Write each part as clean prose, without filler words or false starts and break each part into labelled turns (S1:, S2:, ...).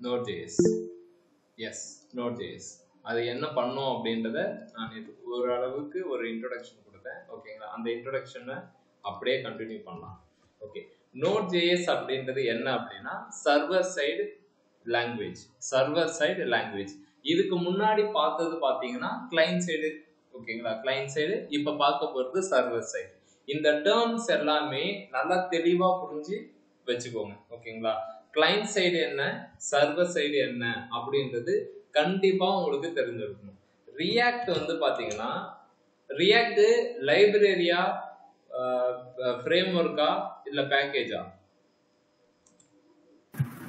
S1: Node.js. Yes, Node.js. அது என்ன பண்ணும் அப்படின்றத நான் ஓரளவுக்கு ஒரு இன்ட்ரோடக்ஷன் கொடுத்தேன். ஓகேங்களா, அந்த இன்ட்ரோடக்ஷனை அப்படியே கண்டினியூ பண்ணலாம். ஓகே, Node.js அப்படின்றது என்ன அப்படின்னா server side language. Server side language. இதுக்கு முன்னாடி பார்த்தது பார்த்தீங்கன்னா கிளைண்ட் சைடு. ஓகேங்களா, கிளைண்ட் சைடு. இப்போ பார்க்க போகிறது சர்வர் சைடு. இந்த டேர்ம்ஸ் எல்லாமே நல்லா தெளிவா புரிஞ்சு வச்சுக்கோங்க. ஓகேங்களா, கிளைண்ட் சைடு என்ன, சர்வர் சைடு என்ன அப்படின்றது கண்டிப்பா உங்களுக்கு தெரிஞ்சிருக்கணும். ரியாக்ட் வந்து பாத்தீங்கன்னா ரியாக்ட் லைப்ரரியா, ஃப்ரேம் ஒர்க்கா இல்ல பேக்கேஜா?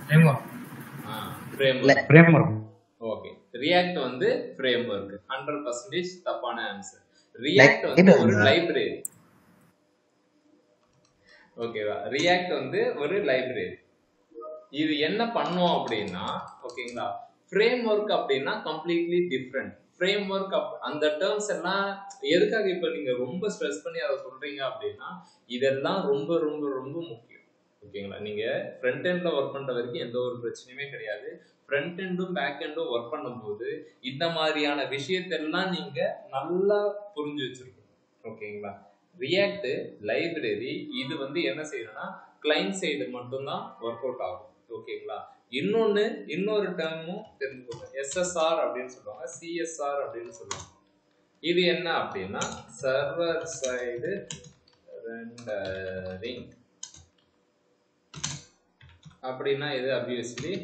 S1: Framework. ஓகே, ரியாக்ட் வந்து ஃப்ரேம் ஒர்க். 100% தப்பான ஆன்சர். ரியாக்ட் வந்து ஒரு லைப்ரரி. ஓகேவா, ரியாக்ட் வந்து ஒரு லைப்ரரி. இது என்ன பண்ணும் அப்படின்னா, ஓகேங்களா, ஃப்ரேம் ஒர்க் அப்படின்னா கம்ப்ளீட்லி டிஃப்ரெண்ட். ஃப்ரேம் ஒர்க் அந்த டேர்ம்ஸ் எல்லாம் எதுக்காக இப்போ நீங்க ரொம்ப ஸ்ட்ரெஸ் பண்ணி அதை சொல்றீங்க அப்படின்னா இதெல்லாம் ரொம்ப ரொம்ப ரொம்ப முக்கியம். ஓகேங்களா, நீங்க ஃப்ரண்ட் எண்ட்ல ஒர்க் பண்ற வரைக்கும் எந்த ஒரு பிரச்சனையுமே கிடையாது. ஃப்ரண்ட் எண்டும் பேக் எண்டும் ஒர்க் பண்ணும்போது இந்த மாதிரியான விஷயத்தெல்லாம் நீங்க நல்லா புரிஞ்சு வச்சிருக்கணும். ஓகேங்களா, ரியாக்ட் லைப்ரரி இது வந்து என்ன செய்யணும்னா கிளைண்ட் சைடு மட்டும்தான் ஒர்க் அவுட் ஆகும். ஓகேங்களா, இன்னொரு டேர்மும் தெரிஞ்சுக்கோங்க. SSR அப்படின்னு சொல்லுவாங்க, CSR அப்படின்னு சொல்லுவாங்க. இது என்ன அப்படின்னா சர்வர் சைடு ரெண்டரிங் அப்படின்னா இது obviously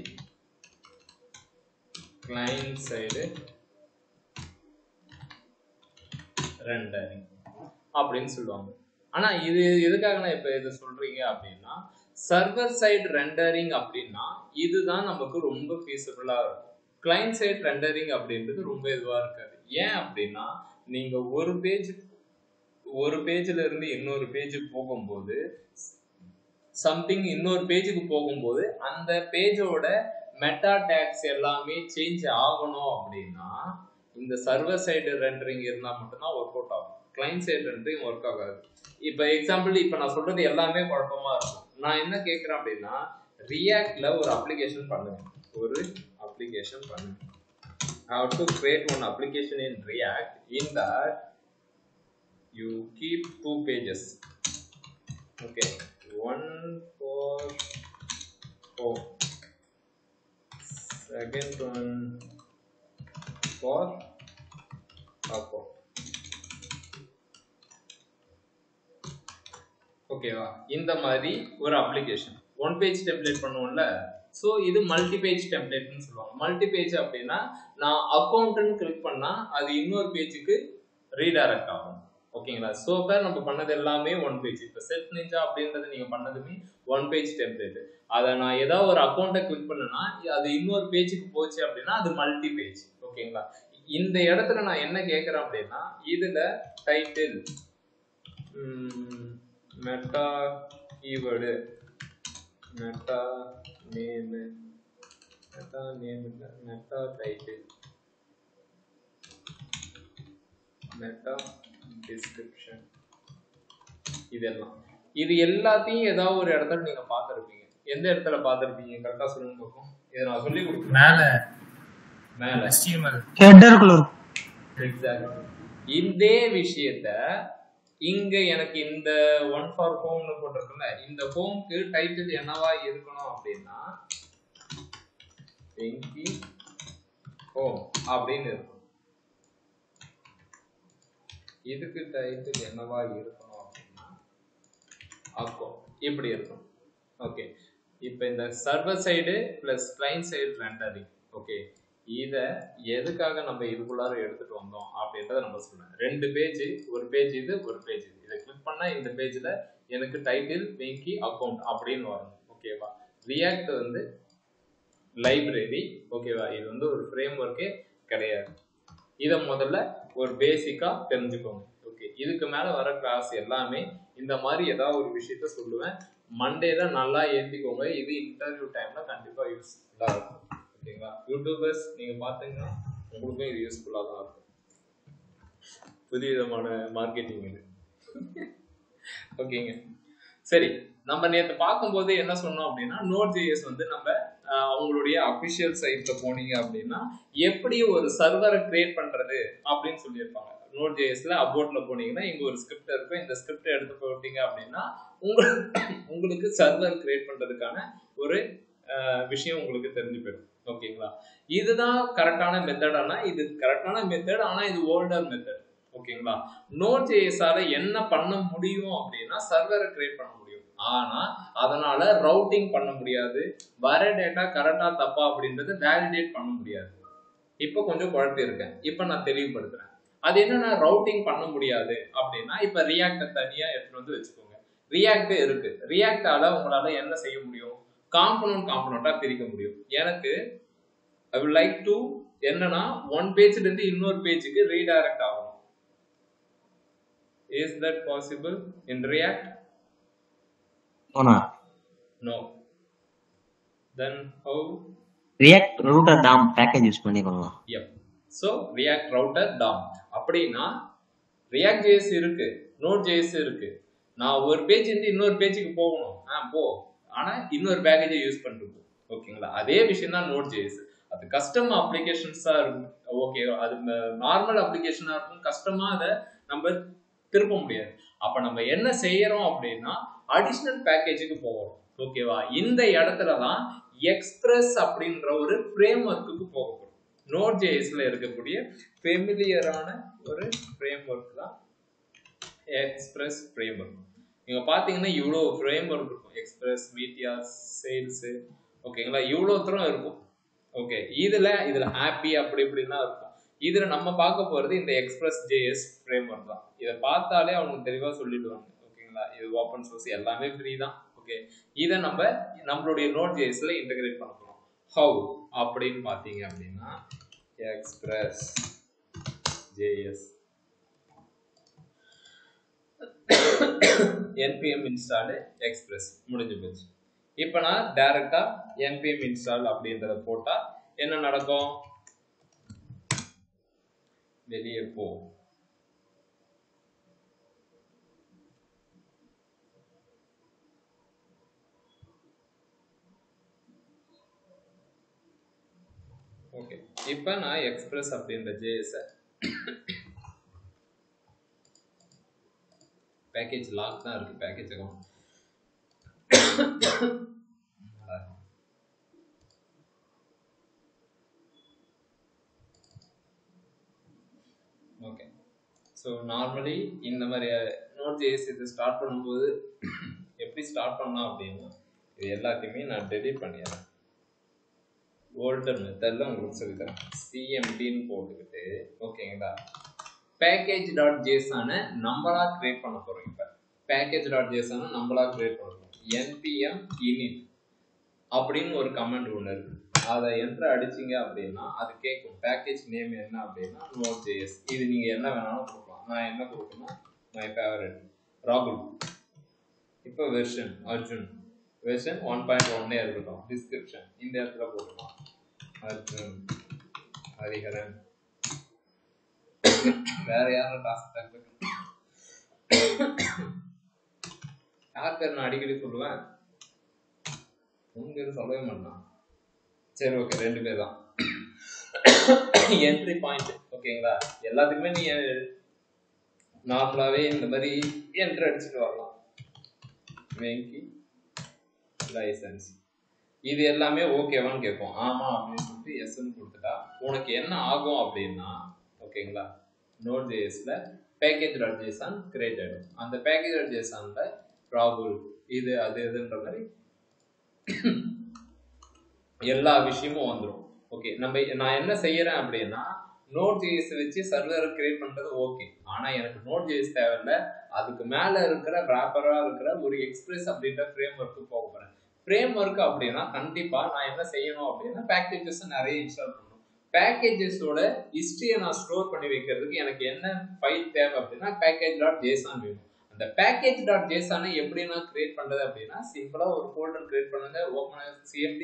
S1: கிளைண்ட் சைடு ரெண்டரிங் அப்படின்னு சொல்லுவாங்க. ஆனா இது எதுக்காக நான் இப்ப இது சொல்றீங்க அப்படின்னா சர்வர் சைடு ரெண்டரிங் அப்படின்னா இதுதான் நமக்கு ரொம்ப ஃபீஸபிளா இருக்கும். கிளைண்ட் சைடு ரெண்டரிங் அப்படின்றது ரொம்ப இதுவா இருக்காது. ஏன் அப்படின்னா நீங்க ஒரு பேஜ்ல இருந்து இன்னொரு பேஜுக்கு போகும்போது இன்னொரு பேஜுக்கு போகும்போது அந்த பேஜோட மெட்டா டேக்ஸ் எல்லாமே சேஞ்ச் ஆகணும் அப்படின்னா இந்த சர்வர் சைடு ரெண்டரிங் இருந்தா மட்டும்தான் ஒர்க் அவுட் ஆகும். கிளைண்ட் சைடு ரெண்டரிங் ஒர்க் ஆகாது. இப்ப எக்ஸாம்பிள் இப்ப நான் சொல்றது எல்லாமே குழப்பமா இருக்கும். நான் என்ன கேட்கிறேன் அப்படின்னா ரியாக்ட்ல ஒரு அப்ளிகேஷன் பண்ணுங்க. How to create one application in React. In that you keep 2 pages. Okay, one for home, second one for account. ஓகேவா, இந்த மாதிரி ஒரு அப்ளிகேஷன் 1 பேஜ் டெம்ப்ளேட் பண்ணுவோம்ல. ஸோ இது மல்டி பேஜ் டெம்ப்ளேட்னு சொல்லுவாங்க. மல்டி பேஜ் அப்படின்னா நான் அக்கௌண்ட்னு கிளிக் பண்ணா அது இன்னொரு பேஜுக்கு ரீடைரக்ட் ஆகும். ஓகேங்களா, ஸோ இப்போ நம்ம பண்ணது எல்லாமே 1 பேஜ். இப்போ செட் நிஞ்சா அப்படின்றது நீங்க பண்ணதுமே 1 பேஜ் டெம்ப்ளேட். அதை நான் ஏதாவது ஒரு அக்கௌண்ட்டை கிளிக் பண்ணனா அது இன்னொரு பேஜுக்கு போச்சு அப்படின்னா அது மல்டி பேஜ். ஓகேங்களா, இந்த இடத்துல நான் என்ன கேட்கறேன் அப்படின்னா இதுல title meta keyword meta name இல்ல மெட்டா டைட்டில் மெட்டா டிஸ்கிரிப்ஷன் இது எல்லாத்தையும் ஏதாவது ஒரு இடத்துல நீங்க பார்த்திருப்பீங்க. எந்த இடத்துல பார்த்திருப்பீங்க கரெக்டா சொல்லுங்க பார்ப்போம். இதை நான் சொல்லி கொடுக்குறேன். மேல ஹெட்டருக்குள்ள இருக்கும். எக்ஸாக்ட்லி இதே விஷயத்த இங்க எனக்கு இந்த ஒன் ஃபார் ஹோம்னு போட்டிருக்குல்ல, இந்த ஹோம்க்கு டைட்டில் என்னவா இருக்கணும் அப்படின்னா வெங்கி ஹோம் அப்படின்னு இருக்கும். இதுக்கு டைட்டில் என்னவா இருக்கணும் அப்படின்னா அக்கௌண்ட் இப்படி இருக்கும். ஓகே, இப்போ இந்த server side plus client side rendering. Okay, இதை எதுக்காக நம்ம இதுக்குள்ளார எடுத்துட்டு வந்தோம் அப்படின்றத நம்ம சொல்லலாம். 2 பேஜ், ஒரு பேஜ் இது, ஒரு பேஜ் இது. இதை கிளிக் பண்ணா இந்த பேஜ்ல எனக்கு டைட்டில் வெங்கி அக்கௌண்ட் அப்படின்னு வரணும். ஓகேவா, ரியாக்ட் வந்து லைப்ரரி. ஓகேவா, இது வந்து ஒரு ஃப்ரேம் ஒர்க்கே கிடையாது. இதை முதல்ல ஒரு பேசிக்கா தெரிஞ்சுக்கோங்க. ஓகே, இதுக்கு மேல வர கிளாஸ் எல்லாமே இந்த மாதிரி ஏதாவது ஒரு விஷயத்த சொல்லுவேன். மண்டேல நல்லா ஏற்றிக்கோங்க. இது இன்டர்வியூ டைம்ல கண்டிப்பா யூஸ்ஃபுல்லா இருக்கும். ஓகேங்களா, யூடியூபர்ஸ் நீங்க பாத்தீங்கன்னா உங்களுக்கும் இது யூஸ்ஃபுல்லா தான் இருக்கும். புதிய விதமான மார்க்கெட்டிங் இது. ஓகேங்க, சரி. நம்ம நேற்று பார்க்கும்போது என்ன சொன்னோம் அப்படின்னா Node.js வந்து நம்ம அவங்களுடைய அபிஷியல் சைட்ல போனீங்க அப்படின்னா எப்படி ஒரு சர்வரை கிரியேட் பண்றது அப்படின்னு சொல்லியிருப்பாங்க. Node.jsல அபோட்ல போனீங்கன்னா இங்க ஒரு ஸ்கிரிப்ட் இருக்கும். இந்த ஸ்கிரிப்ட் எடுத்து போட்டீங்க அப்படின்னா உங்களுக்கு சர்வர் கிரியேட் பண்றதுக்கான ஒரு விஷயம் உங்களுக்கு தெரிஞ்சு போயிடும். ஓகேங்களா? இதுதான் கரெக்டான மெத்தடானா இது கரெக்டான மெத்தட், ஆனா இது ஓல்டர் மெத்தட். ஓகேங்களா? Node.jsஆல என்ன பண்ண முடியும் அப்படின்னா சர்வரை கிரியேட் பண்ண முடியும். ஆனா அதனால ரவுட்டிங் பண்ண முடியாது. வர டேட்டா கரெக்டா தப்பா அப்படின்றது வேலிடேட் பண்ண முடியாது. இப்போ கொஞ்சம் குழப்பி இருக்கேன். இப்போ நான் தெளிவுபடுத்துறேன். அது என்னன்னா ரவுட்டிங் பண்ண முடியாது அப்படின்னா இப்ப ரியாக்ட தனியா எடுத்து வந்து வச்சுக்கோங்க. ரியாக்ட் இருக்கு. ரியாக்டால உங்களால என்ன செய்ய முடியும்? காம்பனண்டா பிரிக்க முடியும். எனக்கு I would like to என்னன்னா ஒன் பேஜ்ல இருந்து இன்னொரு பேஜுக்கு ரீடைரக்ட் ஆகணும். Is that possible in React? No. Then how?
S2: React router DOM package use பண்ணிக்கலாம்.
S1: Yep. So React router DOM. அப்படினா React.js இருக்கு, Node.js இருக்கு. நான் ஒரு பேஜ் இருந்து இன்னொரு பேஜுக்கு போகணும். போ. ஆனா இன்னொரு பேக்கேஜை யூஸ் பண்ணிட்டு. ஓகேங்களா? அதே விஷயம் தான் Node.js. அது கஸ்டம் அப்ளிகேஷன்ஸா இருக்கும். ஓகே, அது நார்மல் அப்ளிகேஷனா இருக்கும். கஸ்டமா அதை நம்ம திருப்ப முடியாது. அப்ப நம்ம என்ன செய்யறோம் அப்படின்னா அடிஷனல் பேக்கேஜுக்கு போவோம். ஓகேவா? இந்த இடத்துல தான் எக்ஸ்பிரஸ் அப்படின்ற ஒரு ஃப்ரேம் ஒர்க்குக்கு போகும். Node.jsல இருக்கக்கூடிய ஃபெமிலியரான ஒரு ஃப்ரேம் ஒர்க் தான் எக்ஸ்பிரஸ் ஃப்ரேம் ஒர்க். நீங்க பாத்தீங்கன்னா இவ்வளவு ஃப்ரேம் ஒர்க் இருக்கும். எக்ஸ்பிரஸ், மீட்டியார், சேல்ஸ், ஓகேங்களா? இவ்வளவு தூரம் இருக்கும். ஓகே, இதுல ஹாப்பி அப்படி இப்படின்னா இருக்கும். இதுல நம்ம பார்க்க போறது இந்த எக்ஸ்பிரஸ் JS ஃப்ரேம் ஒர்க் தான். இதை பார்த்தாலே அவங்க தெளிவா சொல்லிடுவாங்க. ஓகேங்களா? இது ஓப்பன் சோர்ஸ், எல்லாமே ஃப்ரீ தான். ஓகே, இதை நம்மளுடைய Node.jsல இன்டகிரேட் பண்ண போறோம். ஹவு அப்படின்னு பாத்தீங்க அப்படின்னா express JS npm install express முடிஞ்சு போச்சு. இப்போ நான் டைரக்டா npm install அப்படின்றத போட்டா என்ன நடக்கும்? வெளியே போ. ஓகே, இப்போ நான் எக்ஸ்பிரஸ் அப்படின்ற JS பேக்கேஜ் லாக் தான் இருக்கு. Package account okay. So normally இந்த மாதிரி Node.js இது ஸ்டார்ட் பண்ணும்போது எப்படி ஸ்டார்ட் பண்ணலாம் அப்படின்னா இது எல்லாத்தையுமே நான் டெலிட் பண்ணிடுறேன். ஓல்டர் மெத்தட்ல உங்களுக்கு சொல்லித்தரேன். cmdன்னு போட்டுக்கிட்டு ஓகேங்களா, package.json நம்மளா கிரியேட் பண்ண போறோம். இப்போ package.json நம்மளா கிரியேட் பண்ண போறோம். npm init அப்படின்னு ஒரு கமெண்ட் ஒன்று இருக்கு. அதை என்டர் அடிச்சிங்க அப்படின்னா அது கேட்கும் பேக்கேஜ் நேம் என்ன அப்படின்னா Node.js. இது நீங்க என்ன வேணாலும் கொடுக்கலாம். நான் என்ன கொடுக்கணும்? மை ஃபேவரட் ராகுல். இப்போ வெர்ஷன் அர்ஜுன், வெர்ஷன் 1.1 இருக்கட்டும். டிஸ்கிரிப்ஷன் இந்த இடத்துல போட்டுக்கலாம். அர்ஜுன் ஹரிஹரன். வேற யாரும் டாஸ்க் யார் பேர் நான் அடிக்கடி சொல்லுவேன், உங்க பேர் சொல்லவே மாட்டான். சரி, ஓகே, 2 பேர் தான். என்ட்ரி பாயிண்ட் ஓகேங்களா? எல்லாத்துக்குமே நீ நார்மலாவே இந்த மாதிரி என்ட்ரி அடிச்சுட்டு வரலாம். வெங்கி லைசன்ஸ் இது எல்லாமே ஓகேவான்னு கேட்போம். ஆமா அப்படின்னு சொல்லிட்டு எஸ்ன்னு கொடுத்துட்டா உனக்கு என்ன ஆகும் அப்படின்னா ஓகேங்களா, Node.jsல package.json கிரியேட் ஆயிடும். அந்த package.jsonல ராகுல் இது அது இதுன்ற மாதிரி எல்லா விஷயமும் வந்துடும். ஓகே, நான் என்ன செய்யறேன் அப்படின்னா Node.js வச்சு சர்வர் கிரியேட் பண்றது ஓகே. ஆனா எனக்கு Node.js தேவையில்ல. அதுக்கு மேல இருக்கிற ராப்பரா இருக்கிற ஒரு எக்ஸ்பிரஸ் அப்படின்ற ஃப்ரேம் ஒர்க்கு போக போறேன். ஃப்ரேம் ஒர்க் அப்படின்னா கண்டிப்பா நான் என்ன செய்யணும் அப்படின்னா பேக்கேஜஸ் நிறைய இன்ஸ்டால் பண்ணணும். பேக்கேஜஸோட ஹிஸ்டரியை நான் ஸ்டோர் பண்ணி வைக்கிறதுக்கு எனக்கு என்ன ஃபைல் தேவை அப்படின்னா package.json வேணும். அந்த package.json எப்படி நான் கிரியேட் பண்றது அப்படின்னா சிம்பிளா ஒரு ஃபோல்டர் கிரியேட் பண்ணுங்க. Open cmd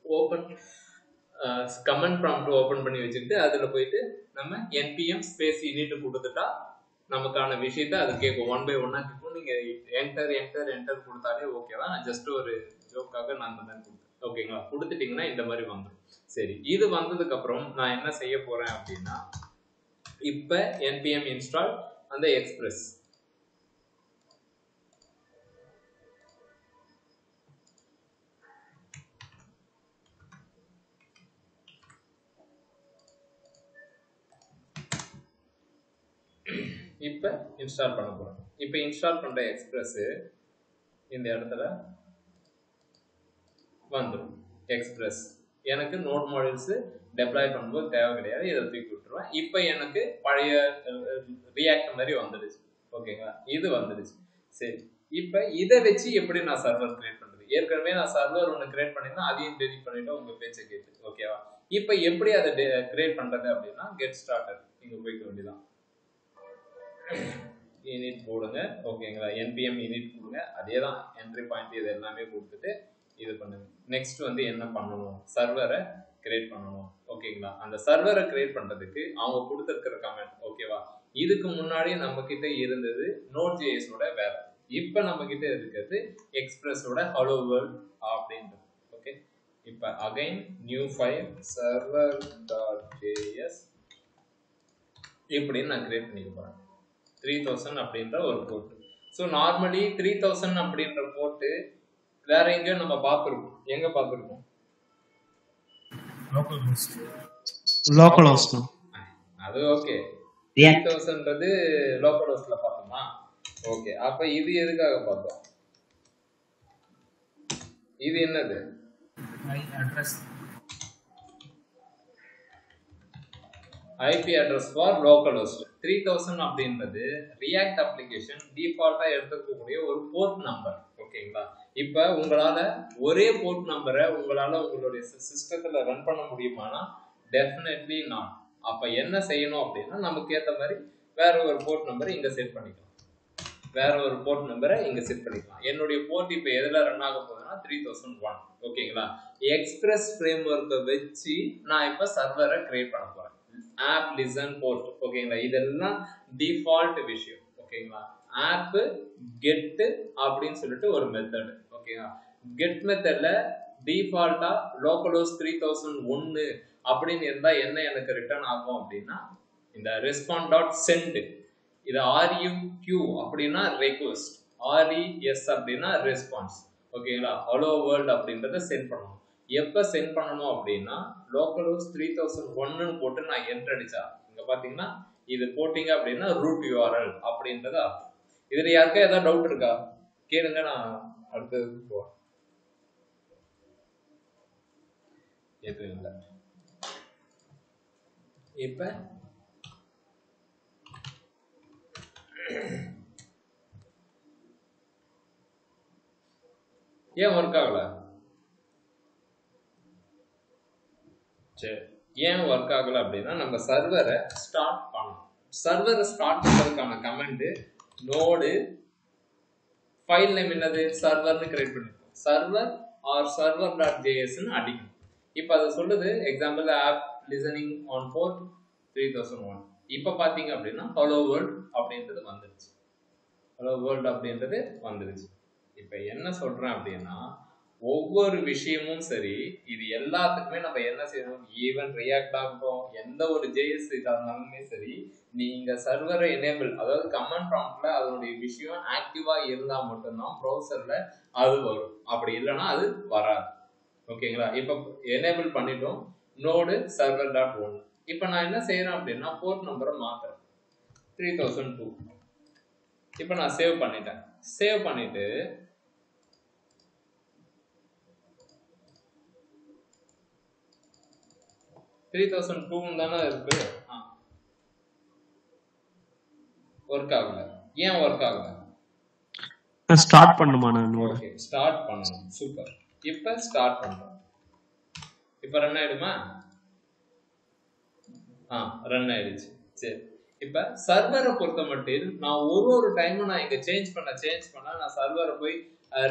S1: open comment prompt open பண்ணி வச்சுட்டு அதுல போயிட்டு நம்ம npm ஸ்பேஸ் init கொடுத்துட்டா நமக்கான விஷயத்தை அது கேட்கும். 1 by 1 கேட்கும். போட்டு நீங்க என்டர் கொடுத்தாலே ஓகேவா. நான் ஜஸ்ட் ஒரு ஜோக்காக நான் அந்த மாதிரி கொடுத்தேன். ஓகேங்களா, கொடுத்துட்டீங்கன்னா இந்த மாதிரி வந்துடும். சரி, இது வந்ததுக்கு அப்புறம் நான் என்ன செய்ய போறேன் அப்படின்னா, இப்ப npm install அந்த எக்ஸ்பிரஸ். இப்ப இன்ஸ்டால் பண்ண போறேன். இப்ப இன்ஸ்டால் பண்ற எக்ஸ்பிரஸ் இந்த இடத்துல வந்துடும். எக்ஸ்பிரஸ் எனக்கு நோட் மாடியூல்ஸ் டெப்ளாய் பண்ணும்போது தேவை கிடையாது, இதை தூக்கி விட்டுருவேன். இப்போ எனக்கு பழைய ரியாக்ட் மாதிரி வந்துடுச்சு. ஓகேங்களா, இது வந்துடுச்சு. சரி, இப்போ இதை வச்சு எப்படி நான் சர்வர் கிரியேட் பண்றது? ஏற்கனவே நான் சர்வர் ஒன்று கிரியேட் பண்ணிருந்தேன், அதையும் டெலிட் பண்ணிட்டு உங்க பேச்சை கேட்டு. ஓகேவா, இப்போ எப்படி அதை கிரியேட் பண்றது அப்படின்னா, கெட் ஸ்டார்டட் நீங்க போய்க்க வேண்டியதான். init போடுங்க. ஓகேங்களா, npm init கொடுங்க. அதே தான் என்ட்ரி பாயிண்ட் இது எல்லாமே கொடுத்துட்டு இது பண்ணுங்க. நெக்ஸ்ட் வந்து என்ன பண்ணணும், சர்வரை கிரியேட் பண்ணணும். ஓகேங்களா, அந்த சர்வரை கிரியேட் பண்றதுக்கு அவங்க கொடுத்துருக்கிற கமெண்ட். ஓகேவா, இதுக்கு முன்னாடி நம்ம கிட்ட இருந்தது Node.js ஓட வேலை. இப்போ நம்ம கிட்ட இருக்கிறது எக்ஸ்பிரஸோட ஹலோ வேர்ல்ட் அப்படின்றது. ஓகே, இப்போ அகைன் நியூ ஃபைல் server.js இப்படின்னு நான் கிரியேட் பண்ணிக்க போறேன். 3000 அப்படின்ற ஒரு போர்ட். ஸோ நார்மலி 3000 அப்படின்ற போர்ட்டு வேற எங்கேயும் நம்ம பார்த்துருக்கோம். எங்க பார்த்துருக்கோம்?
S2: Local host.
S1: அது ஓகே, 3000ன்றது லோக்கல் ஹோஸ்ட்ல பார்த்தோமா? ஓகே, அப்ப இது எதுக்காக பார்த்தோம்? இது என்னது? IP address for local host. 3000 அப்படின்றது ரியாக்ட் அப்ளிகேஷன் டிஃபால்ட்டா எடுத்துக்கக்கூடிய ஒரு போர்ட் நம்பர். ஓகேங்களா, இப்ப உங்களால ஒரே போர்ட் நம்பரை உங்களால உங்களுடைய சிஸ்டத்துல ரன் பண்ண முடியுமானா டெஃபினெட்லி நாட். அப்ப என்ன செய்யணும் அப்படின்னா, நமக்கு ஏற்ற மாதிரி வேற ஒரு போர்ட் நம்பரை இங்க செட் பண்ணிக்கலாம். என்னுடைய போர்ட் இப்ப எதுல ரன் ஆக போகுதுன்னா 3001. ஓகேங்களா, எக்ஸ்பிரஸ் ஃப்ரேம் ஒர்க்கை வச்சு நான் இப்ப சர்வரை கிரியேட் பண்ண போறேன். App listen port. ஓகேங்களா, இதெல்லாம் டிஃபால்ட் விஷயம். ஓகேங்களா, ஆப் கெட் அப்படின்னு சொல்லிட்டு ஒரு மெத்தட். ஓகேங்களா, கெட் மெத்தட்ல டிஃபால்ட்டா லோக்கல்ஹோஸ்ட் 3001 அப்படின்னு இருந்தா என்ன எனக்கு ரிட்டர்ன் ஆகும் அப்படின்னா, இந்த respond.send இது REQ அப்படின்னா request, RES அப்படின்னா ரெஸ்பான்ஸ். ஓகேங்களா, ஹலோ வேர்ல்ட் அப்படின்றத சென்ட் பண்ணணும். எப்ப சென்ட் பண்ணணும் அப்படின்னா, localhost 3001 போட்டு நான் என்டர் அடிச்சா, இங்க பாத்தீங்கன்னா இது போட்டீங்க அப்படின்னா ரூட் URL அப்படின்றது அர்த்தம். இதுல யாருக்கா ஏதாவது டவுட் இருக்கா கேளுங்க, நான் அடுத்தது போறேன். எதுவும் இல்லை. இப்ப ஏன் ஒர்க் ஆகல? சரி, ஏன் ஒர்க் ஆகல அப்படின்னா, நம்ம சர்வரை ஸ்டார்ட் பண்ணணும். சர்வரை ஸ்டார்ட் பண்றதுக்கான கமெண்ட் நோடு ஃபைல் நேம் என்னது, சர்வர்னு கிரியேட் பண்ணிருக்கோம். சர்வர் ஆர் server.js ன்னு அடிக்கணும். இப்போ அதை சொல்லுது, example app listening on port 3001. இப்போ பாத்தீங்க அப்படின்னா ஹலோ வேர்ல்ட் அப்படின்றது வந்துருச்சு. இப்போ என்ன சொல்றேன் அப்படின்னா, ஒவ்வொரு விஷயமும் சரி, இது எல்லாத்துக்குமே நம்ம என்ன செய்யணும், ஈவன் ரியாக்ட் ஆகட்டும், எந்த ஒரு JS இருந்தாலுமே சரி, நீங்க சர்வரை எனேபிள், அதாவது கமாண்ட் ப்ராம்ப்ட்ல அதனுடைய விஷயம் ஆக்டிவா இருந்தா மட்டும்தான் ப்ரௌசர்ல அது வரும். அப்படி இல்லைன்னா அது வராது. ஓகேங்களா, இப்போ எனேபிள் பண்ணிட்டோம் நோடு server.1. இப்போ நான் என்ன செய்யறேன் அப்படின்னா, போர்ட் நம்பரை மாத்துறேன் 3002. இப்போ நான் சேவ் பண்ணிட்டேன். சேவ் பண்ணிட்டு தானே இருக்கு. ஒர்க் ஆகல. ஏன் ஒர்க் ஆகல?
S2: ஸ்டார்ட் பண்ணுமா? நான்
S1: ஓகே, ஸ்டார்ட் பண்ணணும். சூப்பர். இப்போ ஸ்டார்ட் பண்றோம். இப்போ ரன் ஆயிடுமா? ரன் ஆயிடுச்சு. சரி, இப்போ சர்வரை பொறுத்த மட்டும் நான் ஒரு டைமும் நான் இங்க சேஞ்ச் பண்ண நான் சர்வரை போய்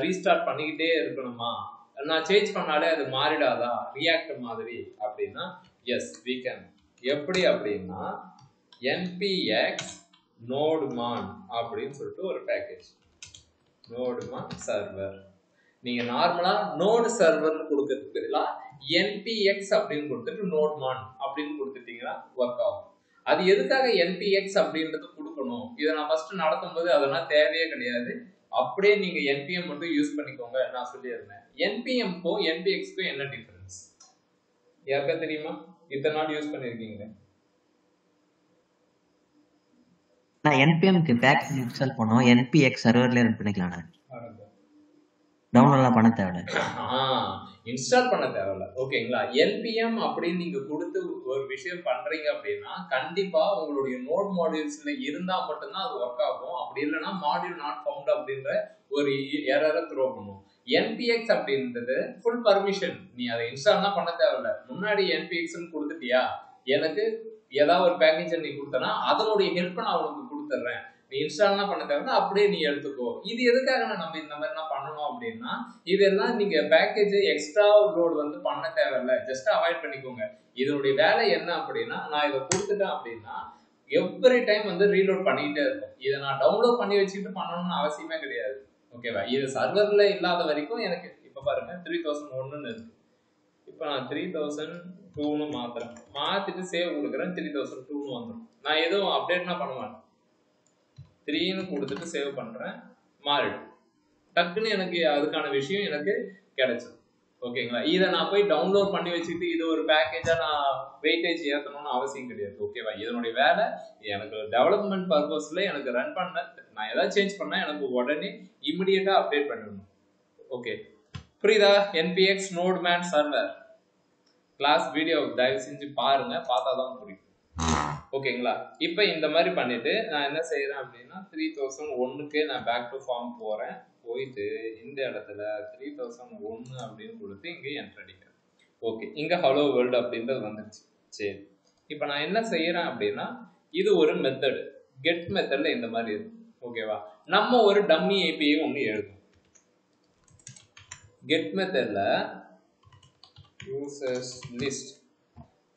S1: ரீஸ்டார்ட் பண்ணிக்கிட்டே இருக்கணுமா? நான் சேஞ்ச் பண்ணாலே அது மாறிடாதா ரியாக்ட் மாதிரி அப்படின்னா, எஸ் we can. எப்படி அப்படின்னா, npx nodemon அப்படின்னு சொல்லிட்டு ஒரு பேக்கேஜ். நோடுமான் சர்வர். நீங்க நார்மலா நோடு சர்வர்னு கொடுக்கறதுக்கு பதிலா npx அப்படின்னு கொடுத்துட்டு நோட்மான் அப்படின்னு கொடுத்துட்டீங்கன்னா ஒர்க் ஆகும். அது எதுக்காக npx அப்படின்றது கொடுக்கணும், இதை நான் ஃபர்ஸ்ட் நடத்தும் போது அதெல்லாம் தேவையே கிடையாது. அப்படியே நீங்க npm மட்டும் யூஸ் பண்ணிக்கோங்க நான் சொல்லியிருந்தேன். npmக்கும் npxக்கும் என்ன டிஃபரன்ஸ் யாருக்கா தெரியுமா? இத்தனை நாள் யூஸ் பண்ணிருக்கீங்க.
S2: நான் npm க்கு பேக்கேஜ் இன்ஸ்டால் பண்ணோம், npx சர்வர்ல ரன் பண்ணிக்கலாம். டவுன்லோட்லாம் பண்ண தேவையில்ல,
S1: இன்ஸ்டால் பண்ண தேவையில்ல. ஓகேங்களா? npm அப்படின்னு நீங்க கொடுத்து ஒரு விஷயம் பண்றீங்க அப்படின்னா கண்டிப்பா உங்களுடைய நோட் மாடியூல்ஸ்ல இருந்தா மட்டும்தான் அது ஒர்க் ஆகும். அப்படி இல்லைன்னா மாடியூல் நாட் ஃபவுண்ட் அப்படின்ற ஒரு எரரை த்ரோ பண்ணும். npx அப்படின்றது ஃபுல் பர்மிஷன், நீ அதை இன்ஸ்டால் தான் பண்ண தேவையில்ல. முன்னாடி npxன்னு கொடுத்துட்டியா, எனக்கு ஏதாவது ஒரு பேக்கேஜ் நீ கொடுத்தனா அதனுடைய ஹெல்ப் நான் உனக்கு கொடுத்துட்றேன், நீ இன்ஸ்டால்லாம் பண்ண தேவைன்னா அப்படியே நீ எடுத்துக்கோ. இது எதுக்காக நம்ம இந்த மாதிரிலாம் பண்ணணும் அப்படின்னா, இதெல்லாம் நீங்க பேக்கேஜ் எக்ஸ்ட்ரா லோட் வந்து பண்ண தேவையில்ல, ஜஸ்ட் அவாய்ட் பண்ணிக்கோங்க. இதனுடைய வேலை என்ன அப்படின்னா, நான் இதை கொடுத்துட்டேன் அப்படின்னா எவ்ரி டைம் வந்து ரீலோட் பண்ணிக்கிட்டே இருக்கும். இதை நான் டவுன்லோட் பண்ணி வச்சுக்கிட்டு பண்ணணும்னு அவசியமே கிடையாது. ஓகேவா? இது சர்வர்ல இல்லாத வரைக்கும் எனக்கு இப்ப பாருங்க 3001 இருக்கு. இப்போ நான் 3002ன்னு மாத்துறேன், மாத்திட்டு சேவ் கொடுக்குறேன், 3002ன்னு வந்துடும். நான் எதுவும் அப்டேட்னா பண்ண மாட்டேன், 3ன்னு கொடுத்துட்டு சேவ் பண்றேன், மாறிடும். டக்குன்னு எனக்கு அதுக்கான விஷயம் எனக்கு கிடைச்சது. ஓகேங்களா? இதை நான் போய் டவுன்லோட் பண்ணி வச்சுட்டு இது ஒரு பேக்கேஜா நான் வெயிட்டேஜ் ஏற்றணும்னு அவசியம் கிடையாது. ஓகேவா? இதனுடைய வேலை எனக்கு டெவலப்மெண்ட் பர்பஸ்ல எனக்கு ரன் பண்ண, நான் ஏதாவது சேஞ்ச் பண்ணா எனக்கு உடனே இமிடியேட்டா அப்டேட் பண்ணிடணும். ஓகே, புரியுதா? npx நோட்மேன் சர்வர் கிளாஸ் வீடியோ தயவு செஞ்சு பாருங்க, பார்த்தாதான் புரியும். ஓகேங்களா? இப்போ இந்த மாதிரி பண்ணிட்டு நான் என்ன செய்யறேன் அப்படின்னா 3001க்கு நான் பேக் டு ஃபார்ம் போறேன். போயிட்டு இந்த இடத்துல 3001 அப்படின்னு கொடுத்து இங்க என்டர் அடிக்கிறேன். ஓகே, இங்க ஹலோ வேர்ல்டு அப்படின்றது வந்துருச்சு. சரி, இப்போ நான் என்ன செய்யறேன் அப்படின்னா, இது ஒரு மெத்தட், கெட் மெத்தட்ல இந்த மாதிரி இருக்கு. ஓகேவா? நம்ம ஒரு டம்மி ஏபிஐ ஒன்று எழுதும். கெட் மெத்தட்ல யூசர்ஸ் லிஸ்ட்,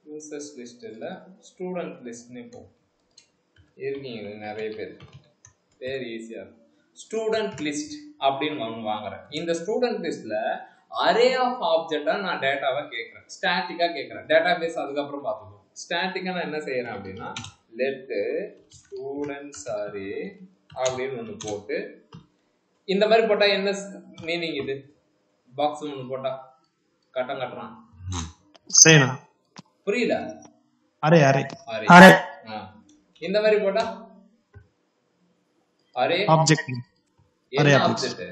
S1: யூசர்ஸ் லிஸ்ட் இல்லை ஸ்டூடெண்ட் லிஸ்ட்னு இப்போ இருக்கீங்க நிறைய பேர், பேர் ஈஸியாக இருக்கும். ஸ்டூடெண்ட் லிஸ்ட் அப்படின்னு வாங்குறேன். இந்த ஸ்டூடெண்ட் லிஸ்ட்ல அரே ஆஃப் ஆப்ஜெக்டா நான் டேட்டாவை கேட்குறேன், ஸ்டாட்டிக்காக கேட்குறேன். டேட்டா பேஸ் அதுக்கப்புறம் பார்த்துக்கணும். ஸ்டாட்டிக்காக நான் என்ன செய்யறேன் அப்படின்னா, லெட் ஸ்டூடெண்ட்ஸ் அரே அப்படின்னு ஒன்று போட்டு, இந்த மாதிரி போட்டா என்ன மீனிங்? இது பாக்ஸ் ஒன்று போட்டா கட்டம் கட்டுறான், புரியல?
S3: அரே அரே
S1: அரே இந்த மாதிரி போட்டா array
S3: object,
S1: array object,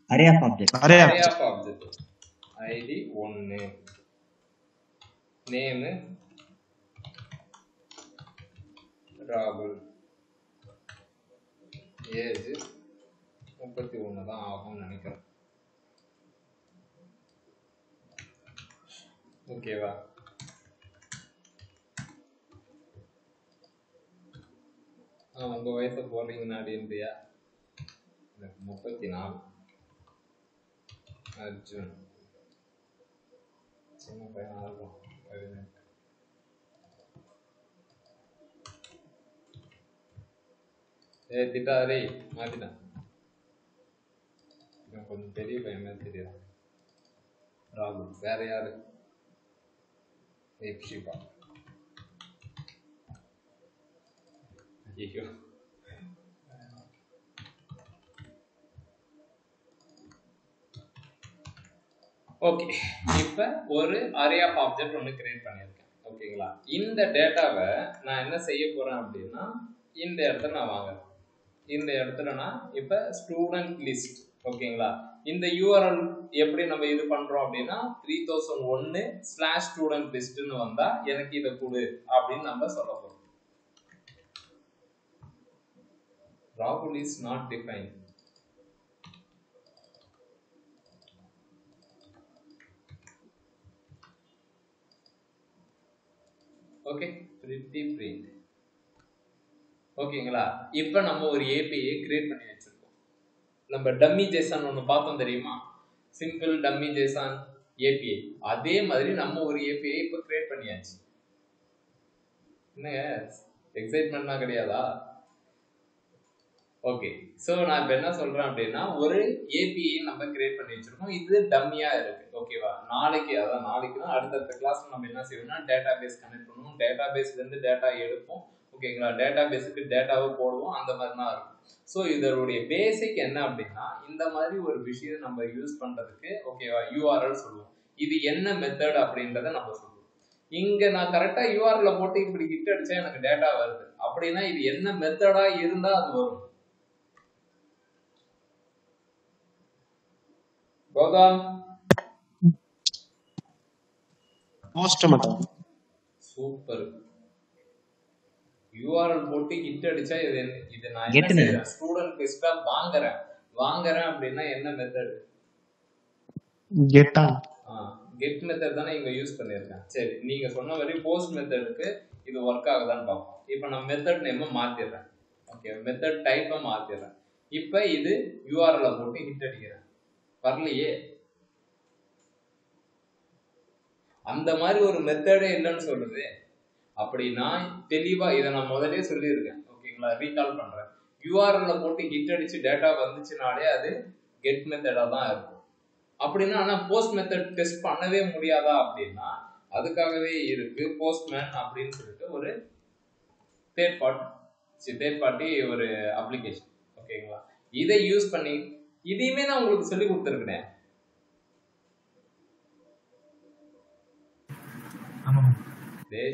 S2: array of object,
S1: array of object. ID 1, name ராகுல், ஏஜ் 31 தான் ஆகும்னு நினைக்கிறேன். ஓகேவா? உங்க வயசை போடுறீங்கன்னா அப்படின்றியா? 34. அர்ஜுன் சின்ன பையனா இருக்கும். திட்டாரே மாத்திட்டேன், கொஞ்சம் பெரிய பையன் மாதிரி தெரியாது. ராகுல் வேற யாரு? ஷிபா. ஐயோ, ஓகே. இப்ப ஒரு அரே ஆஃப் ஆப்ஜெக்ட் ஒன்று கிரியேட் பண்ணியிருக்கேன். ஓகேங்களா? இந்த டேட்டாவை நான் என்ன செய்ய போறேன் அப்படின்னா, இந்த இடத்துல நான் வாங்குறேன். இந்த இடத்துல நான் இப்ப ஸ்டூடெண்ட் லிஸ்ட், ஓகேங்களா? இந்த யூஆர்எல் எப்படி நம்ம இது பண்றோம் அப்படின்னா 3001/student listன்னு வந்தா எனக்கு இதை கொடு அப்படின்னு நம்ம சொல்ல போறோம். Rahul is not defined. Okay, pretty print. ஓகேங்களா? இப்போ நம்ம ஒரு ஏபிஐ கிரியேட் பண்ணி வச்சிருக்கோம். நம்ம டம்மி ஜேசன் ஒன்று பார்த்தோம் தெரியுமா? Simple dummy Jason API. அதே மாதிரி நம்ம ஒரு ஏபிஐ இப்போ கிரியேட் பண்ணியாச்சு. என்னங்க எக்ஸைட்மெண்ட்னா கிடையாதா? ஓகே. ஸோ நான் இப்போ என்ன சொல்றேன் அப்படின்னா, ஒரு ஏபிஐ நம்ம கிரியேட் பண்ணி வச்சிருக்கோம். இது டம்மியா இருக்கு. ஓகேவா? நாளைக்குன்னா அடுத்தடுத்த கிளாஸ்ல நம்ம என்ன செய்வோம்னா, டேட்டா பேஸ் கனெக்ட் பண்ணுவோம். டேட்டா பேஸ்ல இருந்து டேட்டா எடுப்போம். ஓகேங்களா? டேட்டா பேஸுக்கு டேட்டாவை போடுவோம். அந்த மாதிரி தான் இருக்கும். ஸோ இதனுடைய பேசிக் என்ன அப்படின்னா, இந்த மாதிரி ஒரு விஷயம் நம்ம யூஸ் பண்றதுக்கு ஓகேவா, யூஆர்எல் சொல்லுவோம். இது என்ன மெத்தட் அப்படின்றத நம்ம சொல்லுவோம். இங்க நான் கரெக்டா யூஆர்எல் போட்டு இப்படி ஹிட் அடிச்சா எனக்கு டேட்டா வருது அப்படின்னா, இது என்ன மெத்தடா இருந்தா அது வரும். கௌதம்
S3: போஸ்ட் மட்டும்
S1: சூப்பர். யூஆர்எல் போட்டு ஹிட் அடிச்சா இது நான்
S2: Get
S1: என்ன
S2: me.
S1: செய்றேன், ஸ்டூடண்ட் லிஸ்டா வாங்குறேன் அப்படின்னா என்ன மெத்தட்?
S3: கெட்டா
S1: கெட் மெத்தட் தானே இங்க யூஸ் பண்ணிருக்கேன். சரி, நீங்க சொன்ன மாதிரி போஸ்ட் மெத்தடுக்கு இது ஒர்க் ஆகுதான்னு பார்ப்போம். இப்போ நான் மெத்தட் நேம் மாத்திடுறேன். ஓகே, மெத்தட் டைப்பை மாத்திடுறேன். இப்போ இது யூஆர்எல் போட்டு ஹிட் அடிக்கிறேன், வரலையே. அந்த மாதிரி ஒரு மெத்தடே இல்லைன்னு சொல்லுது. அப்படின்னா தெளிவா இதை நான் முதலே சொல்லியிருக்கேன். ஓகேங்களா? ரீகால் பண்றேன். யூஆர்எல்ல போட்டு ஹிட் அடிச்சு டேட்டா வந்துச்சுனாலே அது கெட் மெத்தடா தான் இருக்கும். அப்படின்னா ஆனா போஸ்ட் மெத்தட் டெஸ்ட் பண்ணவே முடியாதா அப்படின்னா, அதுக்காகவே இருக்கு போஸ்ட்மேன் அப்படின்னு சொல்லிட்டு ஒரு தேர்ட் பார்ட்டி ஒரு அப்ளிகேஷன். ஓகேங்களா? இதை யூஸ் பண்ணி இதையுமே நான் உங்களுக்கு சொல்லி கொடுத்துருக்கேன்.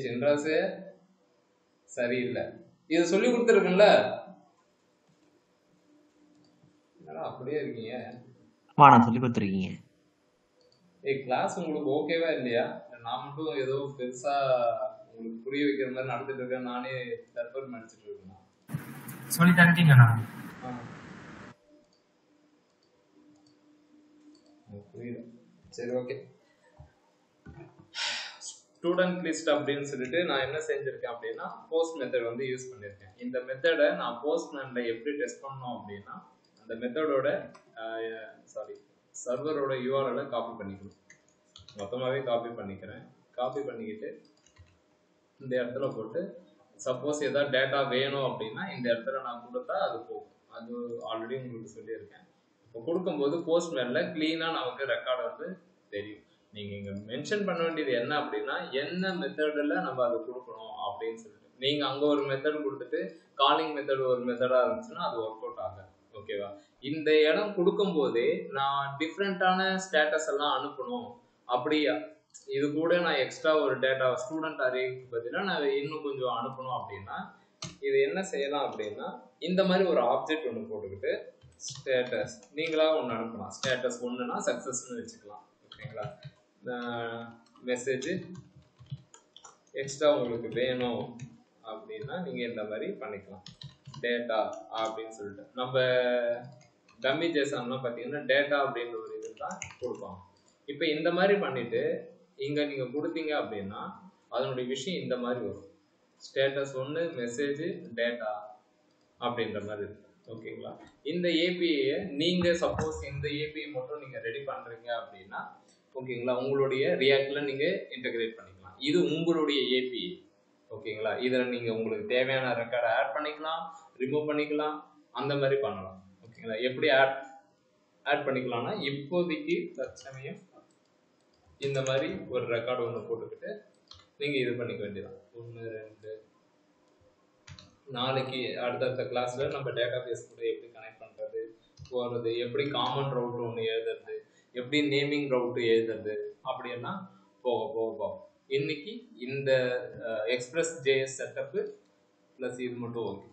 S1: சின்ராசு சரியில்லை, இது சொல்லி கொடுத்துருக்குல்ல, அப்படியே இருக்கீங்க.
S2: நான் சொல்லி கொடுத்துருக்கீங்க.
S1: கிளாஸ் உங்களுக்கு ஓகேவா இல்லையா? நான் மட்டும் ஏதோ பெருசா உங்களுக்கு புரிய வைக்கிற மாதிரி நடந்துட்டு இருக்கேன், நானே தற்போது நடிச்சிட்டு இருக்கேன்.
S4: சொல்லி தரீங்கண்ணா.
S1: புரியுது. சரி, ஓகே. ஸ்டூடெண்ட் லிஸ்ட் அப்படின்னு சொல்லிட்டு நான் என்ன செஞ்சிருக்கேன் அப்படின்னா, போஸ்ட் மெத்தட் வந்து யூஸ் பண்ணியிருக்கேன். இந்த மெத்தடை நான் போஸ்ட்மேன்ல எப்படி டெஸ்ட் பண்ணோம் அப்படின்னா, அந்த மெத்தடோட சர்வரோட யூஆர்எல்லை காப்பி பண்ணிக்கணும். மொத்தமாகவே காப்பி பண்ணிக்கிறேன். காப்பி பண்ணிக்கிட்டு இந்த இடத்துல போட்டு, சப்போஸ் ஏதாவது டேட்டா வேணும் அப்படின்னா இந்த இடத்துல நான் கொடுத்தா அது போகும். அது ஆல்ரெடி உங்களுக்கு சொல்லியிருக்கேன். இப்போ கொடுக்கும்போது போஸ்ட்மேனில் க்ளீனாக நமக்கு ரெக்கார்டு வந்து தெரியும். நீங்கள் இங்கே மென்ஷன் பண்ண வேண்டியது என்ன அப்படின்னா, என்ன மெத்தடில் நம்ம அதை கொடுக்கணும் அப்படின்னு சொல்லிட்டு. நீங்கள் அங்கே ஒரு மெத்தட் கொடுத்துட்டு காலிங் மெத்தட் ஒரு மெத்தடாக இருந்துச்சுன்னா அது ஒர்க் அவுட் ஆகாது. ஓகேவா? இந்த இடம் கொடுக்கும்போதே நான் டிஃப்ரெண்ட்டான ஸ்டேட்டஸ் எல்லாம் அனுப்பணும் அப்படியா, இது கூட நான் எக்ஸ்ட்ரா ஒரு டேட்டா ஸ்டூடெண்ட் அரேக்கு பார்த்தீங்கன்னா நான் இன்னும் கொஞ்சம் அனுப்பணும் அப்படின்னா இது என்ன செய்யலாம் அப்படின்னா, இந்த மாதிரி ஒரு ஆப்ஜெக்ட் ஒன்று போட்டுக்கிட்டு ஸ்டேட்டஸ் நீங்களாக ஒன்று அனுப்பலாம். ஸ்டேட்டஸ் ஒன்றுனா சக்ஸஸ்ன்னு வச்சுக்கலாம். ஓகேங்களா? மெசேஜ் எக்ஸ்ட்ரா உங்களுக்கு வேணும் அப்படின்னா நீங்கள் இந்த மாதிரி பண்ணிக்கலாம். டேட்டா அப்படின்னு சொல்லிட்டு நம்ம டம்மி ஜேசன்லாம் பார்த்தீங்கன்னா டேட்டா அப்படின்ற ஒரு இது தான் கொடுப்பாங்க. இப்போ இந்த மாதிரி பண்ணிட்டு இங்கே நீங்கள் கொடுத்தீங்க அப்படின்னா அதனுடைய விஷயம் இந்த மாதிரி வரும். ஸ்டேட்டஸ் ஒன்று மெசேஜ் டேட்டா அப்படின்ற மாதிரி இருக்கு. ஓகேங்களா? இந்த ஏபிஐயை நீங்கள் சப்போஸ் இந்த ஏபிஐ மட்டும் நீங்கள் ரெடி பண்ணுறீங்க அப்படின்னா ஓகேங்களா, உங்களுடைய ரியாக்டில் நீங்கள் இன்டகிரேட் பண்ணிக்கலாம். இது உங்களுடைய ஏபிஐ. ஓகேங்களா? இதில் நீங்கள் உங்களுக்கு தேவையான ரெக்கார்டை ஆட் பண்ணிக்கலாம், ரிமூவ் பண்ணிக்கலாம், அந்த மாதிரி பண்ணலாம். ஓகேங்களா? எப்படி ஆட் பண்ணிக்கலாம்னா, இப்போதைக்கு தற்சமயம் இந்த மாதிரி ஒரு ரெக்கார்டு ஒன்று போட்டுக்கிட்டு நீங்கள் இது பண்ணிக்க வேண்டியதான். 1 2 நாளைக்கு அடுத்தடுத்த கிளாஸில் நம்ம டேட்டா பேஸ் கூட எப்படி கனெக்ட் பண்ணுறது போகிறது, எப்படி காமன் ரவுட் ஒன்று எழுதுறது, எப்படி நேமிங் ரவுட்டு எழுதுறது அப்படின்னா போக இன்னைக்கு இந்த எக்ஸ்பிரஸ் ஜேஎஸ் செட்டப்பு ப்ளஸ் இது மட்டும் ஓகே.